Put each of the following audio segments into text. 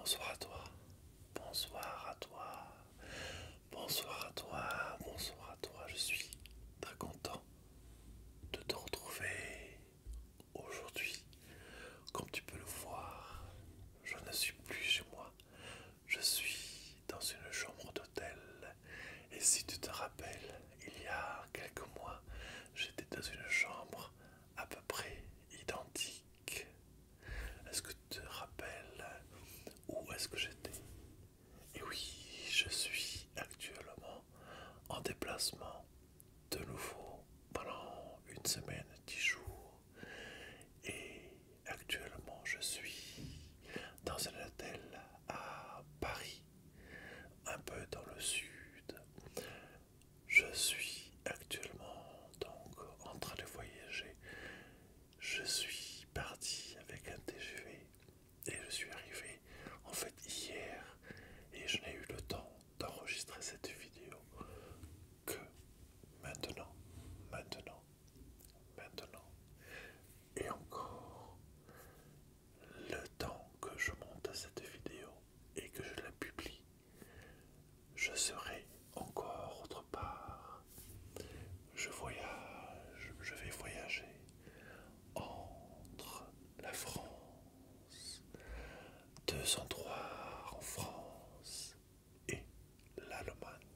Bonsoir à toi, bonsoir à toi, bonsoir à toi, bonsoir à toi. Je suis très content de te retrouver aujourd'hui. Comme tu peux le voir, je ne suis plus chez moi. Je suis dans une chambre d'hôtel. Et si tu te rappelles, il y a quelques mois, j'étais dans une chambre à peu près identique. Est-ce que tu te rappelles où est-ce que j'étais? Et oui, je suis actuellement en déplacement de nouveau pendant une semaine, 10 jours. Et actuellement, je suis dans un hôtel à Paris, un peu dans le sud. Je suis actuellement donc en train de voyager. Je suis parti avec un TGV et je suis arrivé en fait hier et je n'ai eu le temps d'enregistrer cette vidéo que maintenant, maintenant, maintenant et encore le temps que je monte cette vidéo et que je la publie, je serai encore autre part. Je vais voyager entre la France, deux endroits en France et l'Allemagne.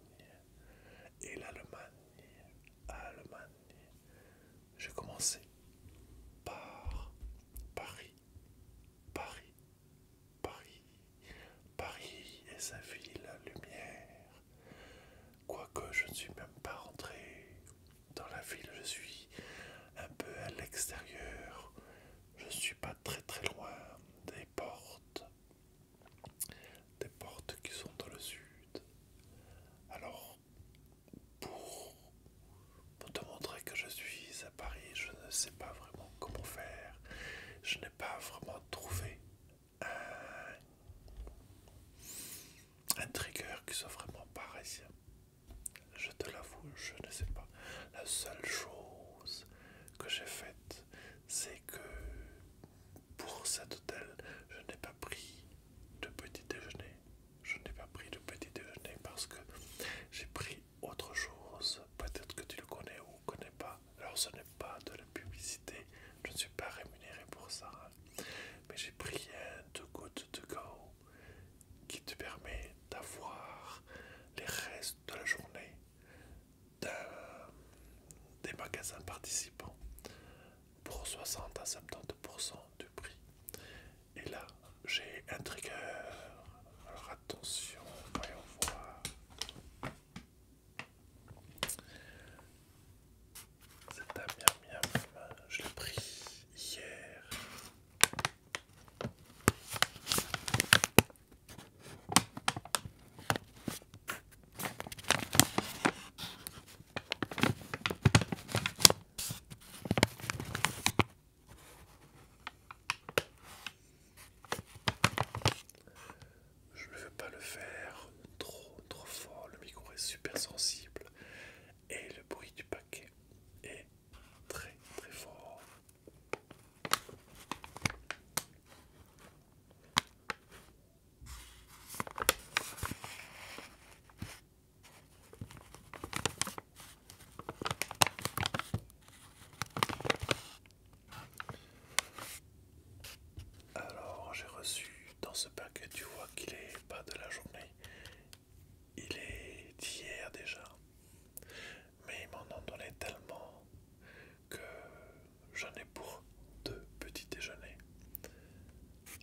Et Allemagne. J'ai commencé par Paris, Paris, Paris, Paris et sa ville lumière. Quoique je ne suis même pas rentré dans la ville, je suis un peu à l'extérieur. Je ne suis pas très très loin des portes qui sont dans le sud. Alors, pour te montrer que je suis à Paris, je ne sais pas vraiment comment faire. Je n'ai pas vraiment trouvé un trigger qui soit vraiment parisien. Je te l'avoue, je ne sais pas. La seule chose que j'ai faite, c'est que pour cet hôtel, je n'ai pas pris de petit déjeuner. Je n'ai pas pris de petit déjeuner parce que j'ai pris autre chose. Peut-être que tu le connais ou ne connais pas. Alors ce n'est pas de la publicité. Je ne suis pas rémunéré pour ça. Mais j'ai pris un Too Good To Go qui te permet d'avoir les restes de la journée des magasins participants pour 60 à 70% du prix. Et là, j'ai un trigger. Alors attention, voyons voir. C'est un miam miam. Je l'ai pris hier. Je ne veux pas le faire trop fort. Le micro est super sensible. Et le bruit du paquet est très très fort. Alors j'ai reçu dans ce paquet, tu vois qu'il est pas de la journée, il est d'hier déjà, mais ils m'en ont donné tellement que j'en ai pour deux petits déjeuners.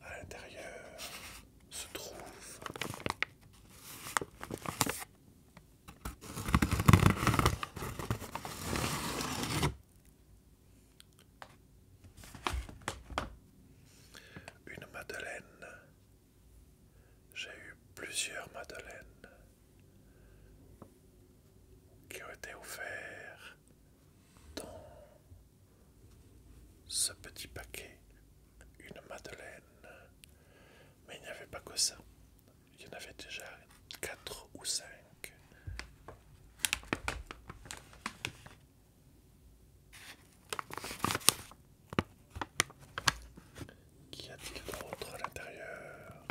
À l'intérieur se trouve une madeleine. J'ai eu plusieurs madeleines qui ont été offertes dans ce petit paquet. Une madeleine. Mais il n'y avait pas que ça. Il y en avait déjà 4 ou 5. Qu'y a-t-il d'autre à l'intérieur?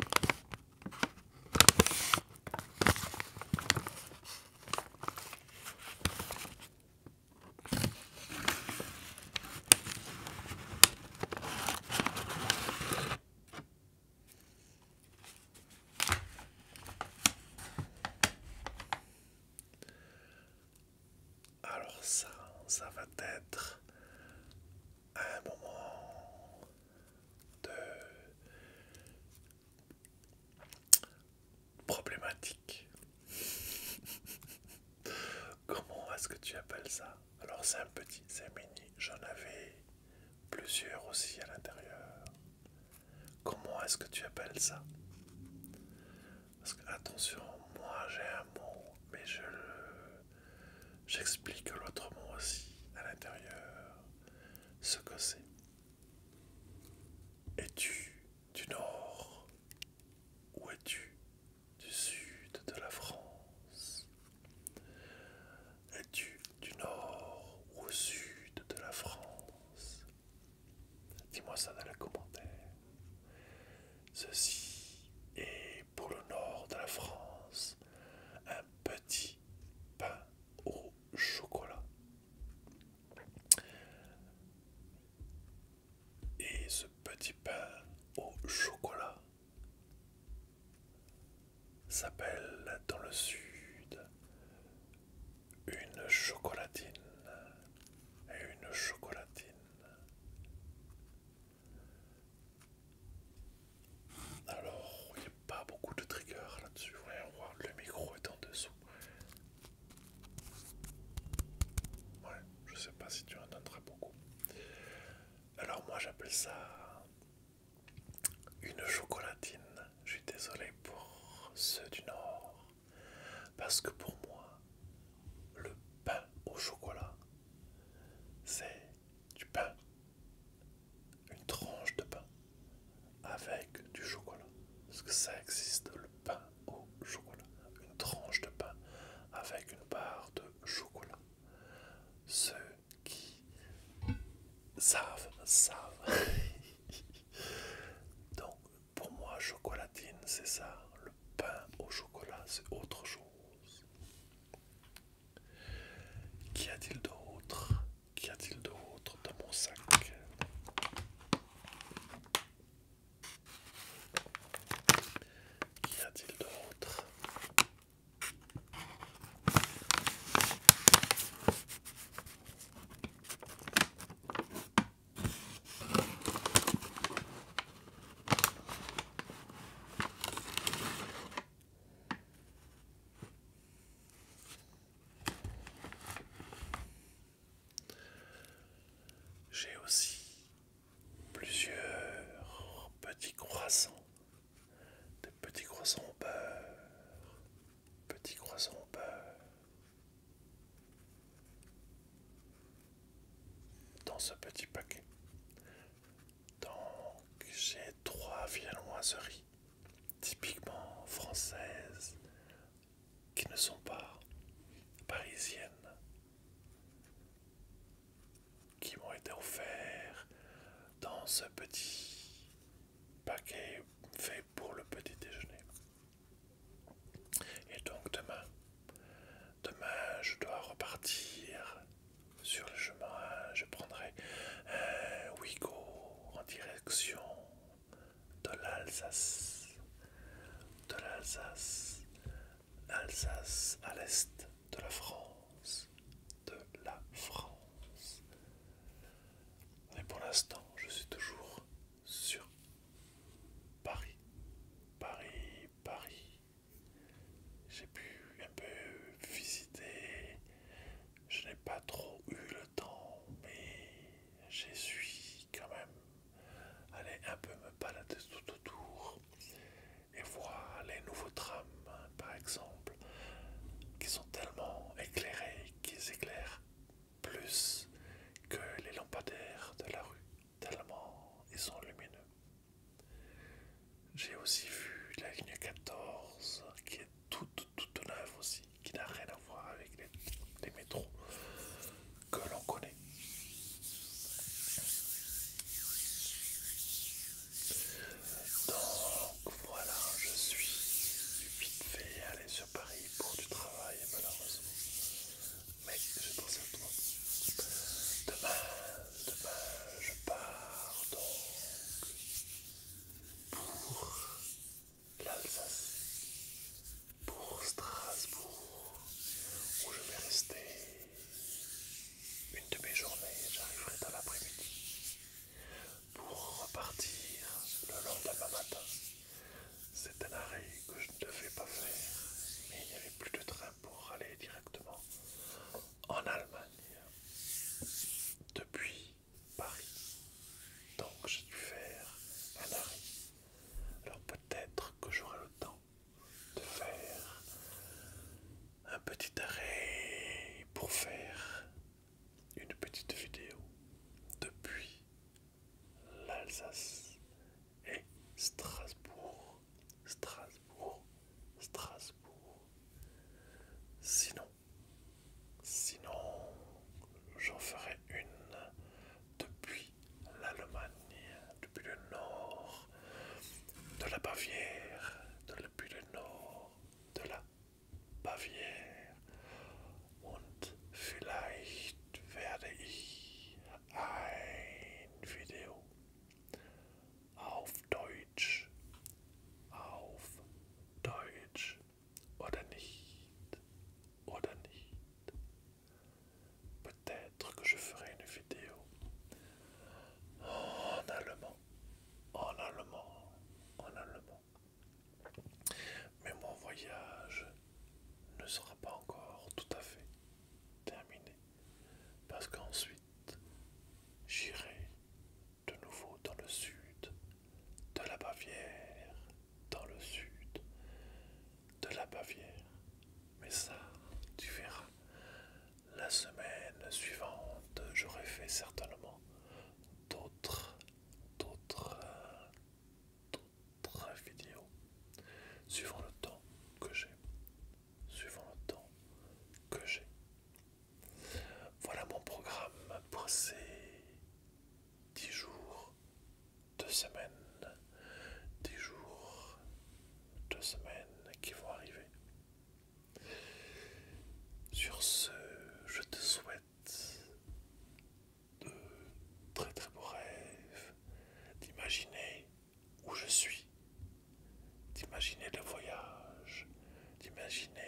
ça. Alors c'est un petit, c'est mini. J'en avais plusieurs aussi à l'intérieur. Comment est-ce que tu appelles ça? Parce que attention, moi j'ai un mot, mais j'explique l'autre mot aussi à l'intérieur. Ce que c'est. Es-tu du nord ou es-tu du sud de la France? Es-tu du nord ou au sud de la France? Dis-moi ça dans les commentaires. Ceci est pour le nord de la France un petit pain au chocolat. Et ce petit pain au chocolat s'appelle dans le sud une chocolatine. Et une chocolatine. Alors, il n'y a pas beaucoup de triggers là-dessus. Voyons voir, le micro est en dessous. Ouais, je sais pas si tu en donneras beaucoup. Alors moi j'appelle ça une chocolatine. Je suis désolé pour ceux du Nord. Parce que pour moi, le pain au chocolat, c'est du pain, une tranche de pain avec du chocolat. Parce que ça existe, le pain au chocolat. Une tranche de pain avec une barre de chocolat. Ceux qui savent, savent. Donc, pour moi, chocolatine, c'est ça. Le pain au chocolat, c'est autre chose. Qu'y a-t-il d'autre? Qu'y a-t-il d'autre dans mon sac? Qu'y a-t-il d'autre? J'ai aussi plusieurs petits croissants. Des petits croissants au beurre. Petits croissants au beurre. Dans ce petit paquet. Donc j'ai 3 viennoiseries typiquement françaises qui ne sont pas parisiennes, qui m'ont été offertes dans ce petit paquet fait pour le petit déjeuner. Et donc demain je dois repartir sur le chemin. Je prendrai un Ouigo en direction de l'Alsace. De l'Alsace. Alsace à l'est de la France. De la France. Et pour l'instant, je suis toujours sur Paris. Paris, Paris. J'ai pu un peu visiter. Je n'ai pas trop eu le temps, mais j'y suis quand même allé un peu me balader tout autour et voir les nouveaux trams, par exemple, qui sont tellement éclairés qu'ils éclairent plus que les lampadaires de la rue, Strasbourg. Sinon, j'en ferai une depuis l'Allemagne, depuis le nord de la Bavière, depuis le nord de la Bavière. Und vielleicht werde ich ein Video auf Deutsch, auf Deutsch oder nicht, oder nicht. Peut-être que je ferai une vidéo en allemand, en allemand, en allemand. Mais mon voyage ne sera pas encore tout à fait terminé, parce qu'ensuite j'irai de nouveau dans le sud de la Bavière, dans le sud de la Bavière. Mais ça, tu verras, la semaine suivante, j'aurai fait certainement d'autres, d'autres, d'autres vidéos, suivant le temps que j'ai, suivant le temps que j'ai. Voilà mon programme pour ces 10 jours, 2 semaines, 10 jours, 2 semaines qui vont arriver. Sur ce, je te souhaite de très très beaux rêves, d'imaginer où je suis, d'imaginer le voyage, d'imaginer